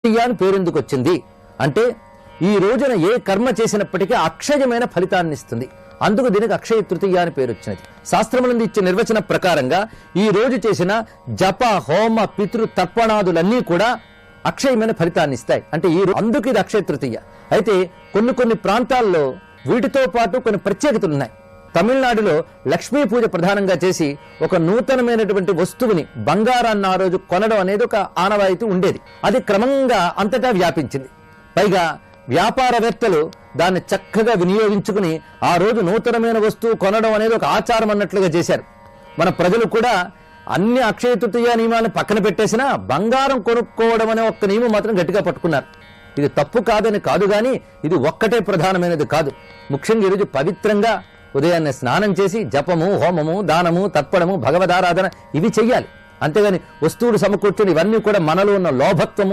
అని పేరెందుకు వచ్చింది అంటే ఈ రోజున ఏ కర్మ చేసినప్పటికీ అక్షయమైన ఫలితాన్ని ఇస్తుంది. అందుకు దీనికి అక్షయ తృతీయ అని పేరు వచ్చినది. శాస్త్రములందు ఇచ్చే నిర్వచన ప్రకారంగా ఈ రోజు చేసిన జప హోమ పితృ తర్పణాదులన్నీ కూడా అక్షయమైన ఫలితాన్ని ఇస్తాయి. అంటే అందుకు ఇది అక్షయ తృతీయ. అయితే కొన్ని ప్రాంతాల్లో వీటితో పాటు కొన్ని ప్రత్యేకతలు ఉన్నాయి. తమిళనాడులో లక్ష్మీ పూజ ప్రధానంగా చేసి ఒక నూతనమైనటువంటి వస్తువుని బంగారాన్ని ఆ రోజు కొనడం అనేది ఒక ఆనవాయితీ ఉండేది. అది క్రమంగా అంతటా వ్యాపించింది. పైగా వ్యాపారవేత్తలు దాన్ని చక్కగా వినియోగించుకుని ఆ రోజు నూతనమైన వస్తువు కొనడం అనేది ఒక ఆచారం అన్నట్లుగా చేశారు. మన ప్రజలు కూడా అన్ని అక్షయ తృతీయ నియమాలను పక్కన పెట్టేసినా బంగారం కొనుక్కోవడం అనే ఒక్క నియమం మాత్రం గట్టిగా పట్టుకున్నారు. ఇది తప్పు కాదని కాదు, కానీ ఇది ఒక్కటే ప్రధానమైనది కాదు. ముఖ్యంగా ఈరోజు పవిత్రంగా ఉదయాన్నే స్నానం చేసి జపము హోమము దానము తర్పణము భగవదారాధన ఇవి చెయ్యాలి. అంతేగాని వస్తువులు సమకూర్చుని ఇవన్నీ కూడా మనలో ఉన్న లోభత్వము